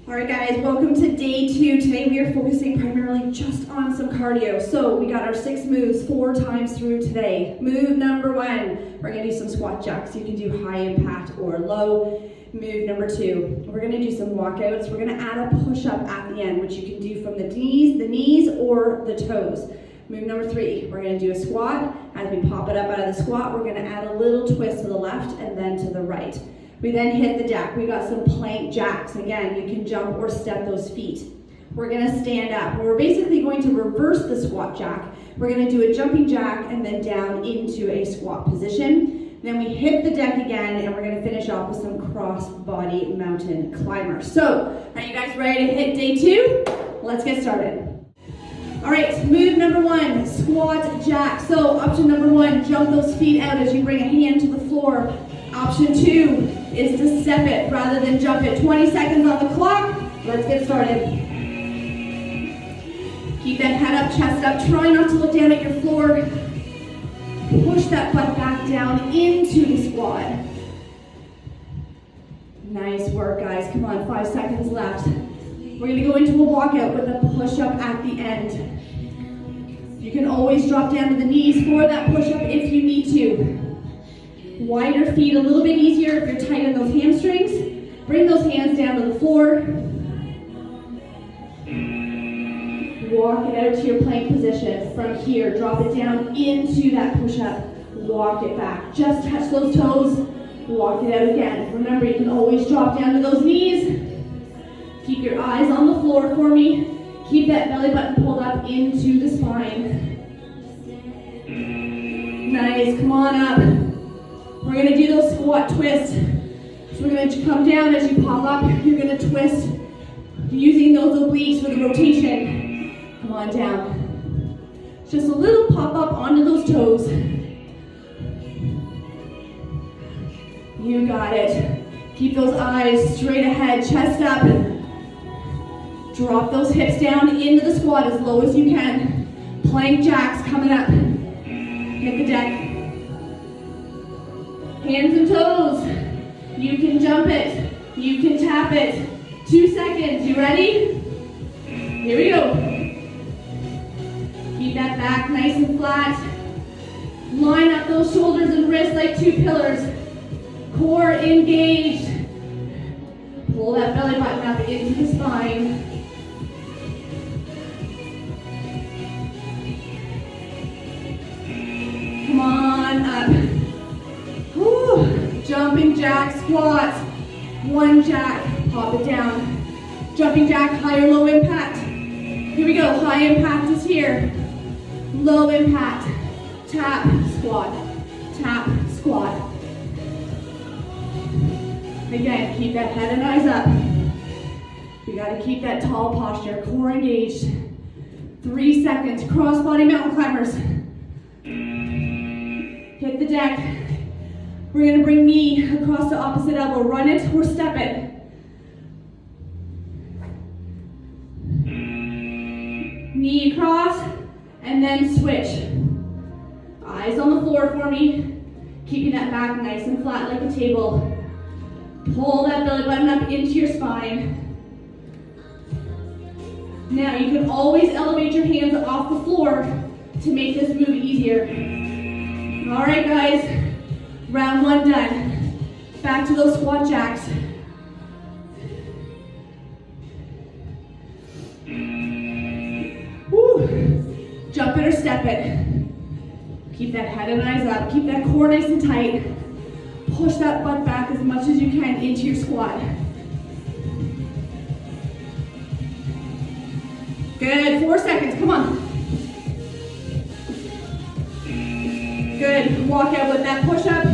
All right, guys, welcome to day 2. Today we are focusing primarily just on some cardio. So we got our 6 moves 4 times through today. Move number 1, we're gonna do some squat jacks. You can do high impact or low. Move number 2, we're gonna do some walkouts. We're gonna add a push-up at the end, which you can do from the knees or the toes. Move number 3, we're gonna do a squat. As we pop it up out of the squat, we're gonna add a little twist to the left and then to the right. We then hit the deck. We got some plank jacks. Again, you can jump or step those feet. We're gonna stand up. We're basically going to reverse the squat jack. We're gonna do a jumping jack and then down into a squat position. Then we hit the deck again and we're gonna finish off with some cross body mountain climber. So, are you guys ready to hit day 2? Let's get started. All right, move number 1, squat jack. So option number 1, jump those feet out as you bring a hand to the floor. Option 2 is to step it rather than jump it. 20 seconds on the clock. Let's get started. Keep that head up, chest up. Try not to look down at your floor. Push that butt back down into the squat. Nice work, guys. Come on, 5 seconds left. We're gonna go into a walkout with a push-up at the end. You can always drop down to the knees for that push-up if you need to. Wider feet, a little bit easier if you're tight in those hamstrings. Bring those hands down to the floor. Walk it out to your plank position. From here, drop it down into that push-up. Walk it back. Just touch those toes. Walk it out again. Remember, you can always drop down to those knees. Keep your eyes on the floor for me. Keep that belly button pulled up into the spine. Nice, come on up. We're gonna do those squat twists. So we're gonna come down as you pop up. You're gonna twist using those obliques for the rotation. Come on down. Just a little pop up onto those toes. You got it. Keep those eyes straight ahead, chest up. Drop those hips down into the squat as low as you can. Plank jacks coming up. Hit the deck. Hands and toes. You can jump it. You can tap it. 2 seconds. You ready? Here we go. Keep that back nice and flat. Line up those shoulders and wrists like 2 pillars. Core engaged. Pull that belly button up into the spine. Come on up. Whew. Jumping jack squats. 1 jack, pop it down. Jumping jack, high or low impact. Here we go, high impact is here. Low impact, tap, squat, tap, squat. Again, keep that head and eyes up. We gotta keep that tall posture, core engaged. 3 seconds, cross body mountain climbers. Hit the deck. We're gonna bring knee across the opposite elbow. Run it or step it. Knee across and then switch. Eyes on the floor for me. Keeping that back nice and flat like a table. Pull that belly button up into your spine. Now you can always elevate your hands off the floor to make this move easier. All right, guys, round 1 done. Back to those squat jacks. Woo. Jump it or step it. Keep that head and eyes up. Keep that core nice and tight. Push that butt back as much as you can into your squat. Good, 4 seconds, come on. Good, walk out with that push-up.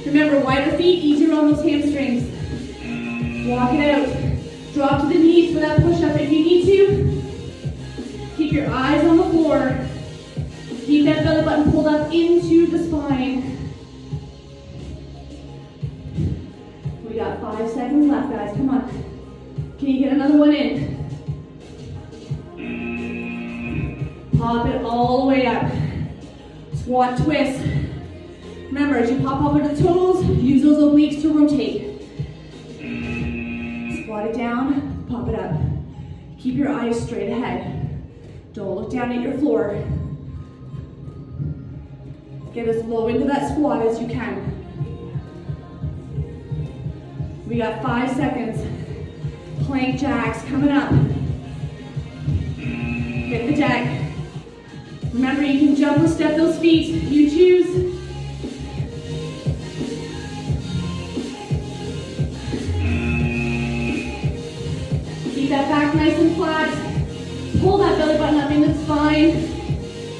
Remember, wider feet, easier on those hamstrings. Walk it out. Drop to the knees for that push-up if you need to. Keep your eyes on the floor. Keep that belly button pulled up into the spine. We got 5 seconds left, guys. Come on. Can you get another one in? Pop it all the way up. Squat twist. Remember, as you pop up into the toes, use those obliques to rotate. Squat it down, pop it up. Keep your eyes straight ahead. Don't look down at your floor. Get as low into that squat as you can. We got 5 seconds. Plank jacks coming up. Hit the deck. Remember, you can jump or step those feet. You choose. Keep that back nice and flat. Pull that belly button up into the spine.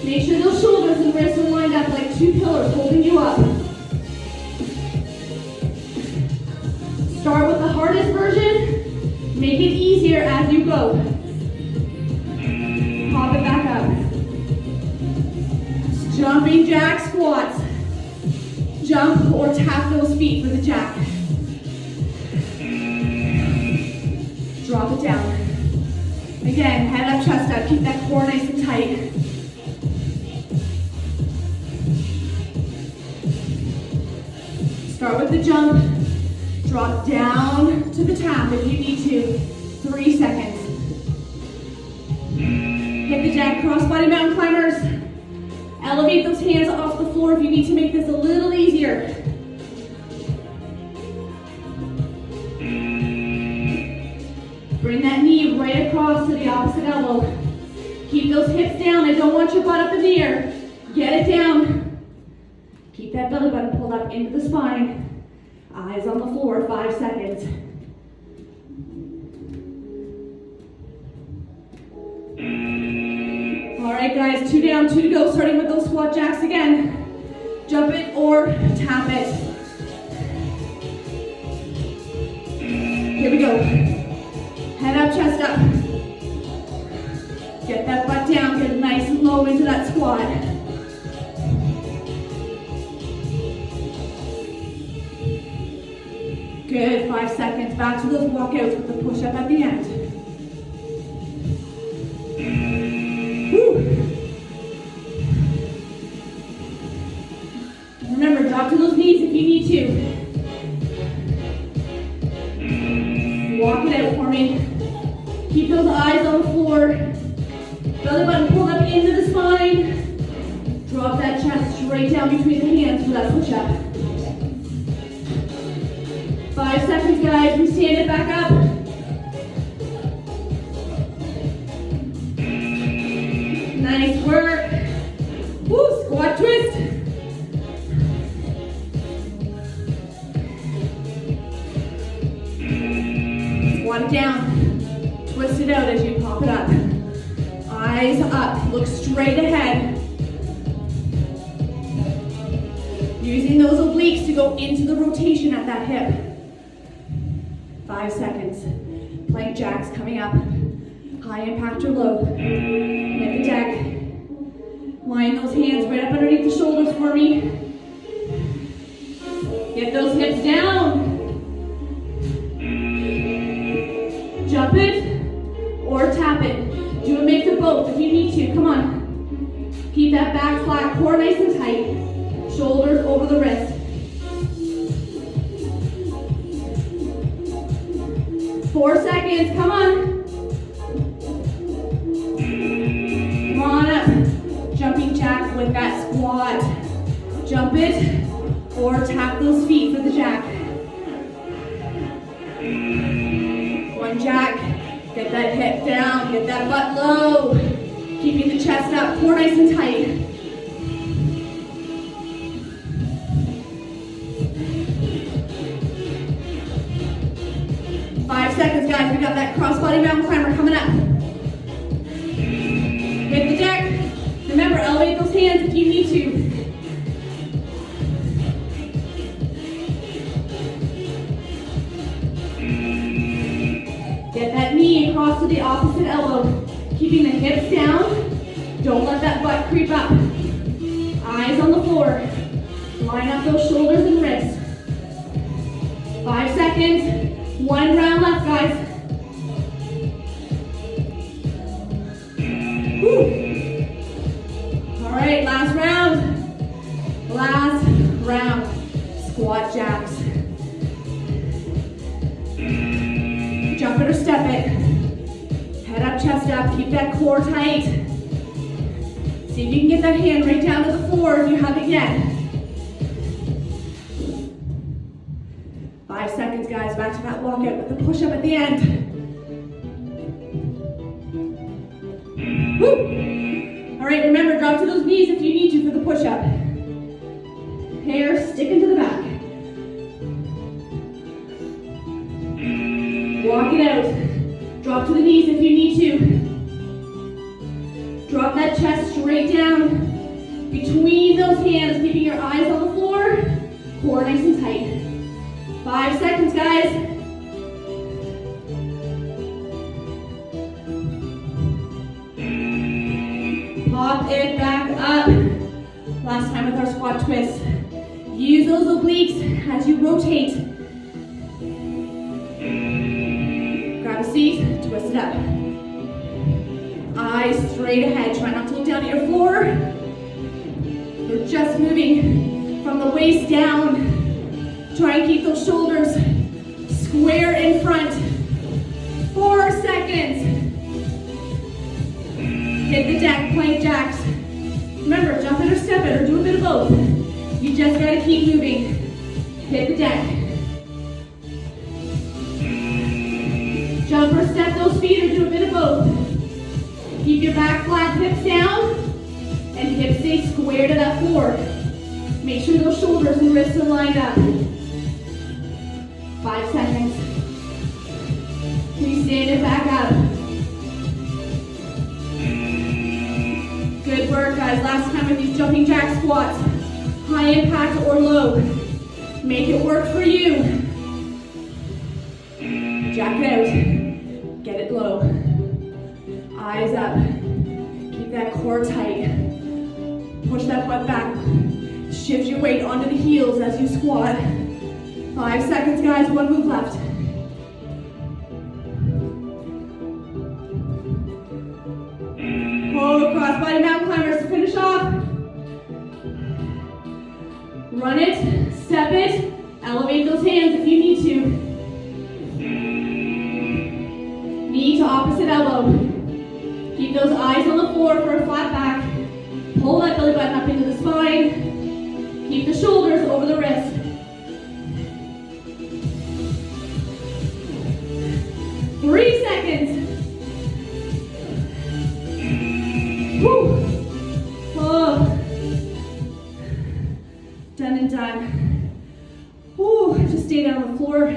Make sure those shoulders and wrists are lined up like two pillars holding you up. Start with the hardest version. Make it easier as you go. Pop it back up. Jumping jack squats. Jump or tap those feet for the jack. Drop it down. Again, head up, chest up. Keep that core nice and tight. Start with the jump. Drop down to the tap if you need to. 3 seconds. Hit the jack, crossbody mountain climbers. Elevate those hands off the floor if you need to make this a little easier. Bring that knee right across to the opposite elbow. Keep those hips down. I don't want your butt up in the air. Get it down. Keep that belly button pulled up into the spine. Eyes on the floor, 5 seconds. All right, guys, 2 down, 2 to go, starting with those squat jacks again. Jump it or tap it. Here we go. Head up, chest up. Get that butt down, get nice and low into that squat. Good, 5 seconds. Back to those walkouts with the push-up at the end. Woo. Remember, drop to those knees if you need to. Walk it out for me. Keep those eyes on the floor. Belly button pulled up into the spine. Drop that chest straight down between the hands for that push-up. 5 seconds, guys. We stand it back up. Nice work. Woo, squat twist. Squat it down. Twist it out as you pop it up. Eyes up. Look straight ahead. Using those obliques to go into the rotation at that hip. 5 seconds. Plank jacks coming up. High impact or low. Hit the deck. Line those hands right up underneath the shoulders for me. Get those hips down. Jump it or tap it. Do a mix of both if you need to. Come on. Keep that back flat, core nice and tight. Shoulders over the wrist. 4 seconds, come on. Come on up. Jumping jack with that squat. Jump it or tap those feet for the jack. 1 jack. Get that hip down, get that butt low. Keeping the chest up, core nice and tight. Seconds, guys. We got that crossbody mountain climber coming up. Hit the deck. Remember, elevate those hands if you need to. Get that knee across to the opposite elbow. Keeping the hips down. Don't let that butt creep up. Eyes on the floor. Line up those shoulders and wrists. 5 seconds. 1 round left, guys. Woo. All right, last round. Last round. step it. Head up, chest up, keep that core tight. See if you can get that hand right down to the floor if you haven't yet. 5 seconds, guys, back to that walkout with the push-up at the end. Woo! All right, remember, drop to those knees if you need to for the push-up. Hair sticking to the back. Walk it out. Drop to the knees if you need to. Drop that chest straight down. Between those hands, keeping your eyes on the floor. Core nice and tight. 5 seconds, guys. Pop it back up. Last time with our squat twist. Use those obliques as you rotate. Grab a seat, twist it up. Eyes straight ahead. Try not to look down at your floor. We're just moving from the waist down. Try and keep those shoulders square in front. 4 seconds. Hit the deck, plank jacks. Remember, jump it or step it or do a bit of both. You just gotta keep moving. Hit the deck. Jump or step those feet or do a bit of both. Keep your back flat, hips down, and hips stay square to that floor. Make sure those shoulders and wrists are lined up. 5 seconds. Please stand it back up. Good work, guys. Last time with these jumping jack squats. High impact or low. Make it work for you. Jack it out. Get it low. Eyes up. Keep that core tight. Push that butt back. Shift your weight onto the heels as you squat. 5 seconds, guys. 1 move left. Pull across body mountain climbers to finish off. Run it, step it, elevate those hands if you need to. Knee to opposite elbow. Keep those eyes on the floor for a flat back. Pull that belly button up into the spine. Keep the shoulders over the wrist. 3 seconds. Woo. Oh. Done and done. Woo. Just stay down on the floor.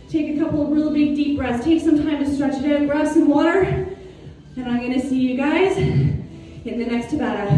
Take a couple of real big deep breaths. Take some time to stretch it out. Grab some water. And I'm going to see you guys in the next tabata.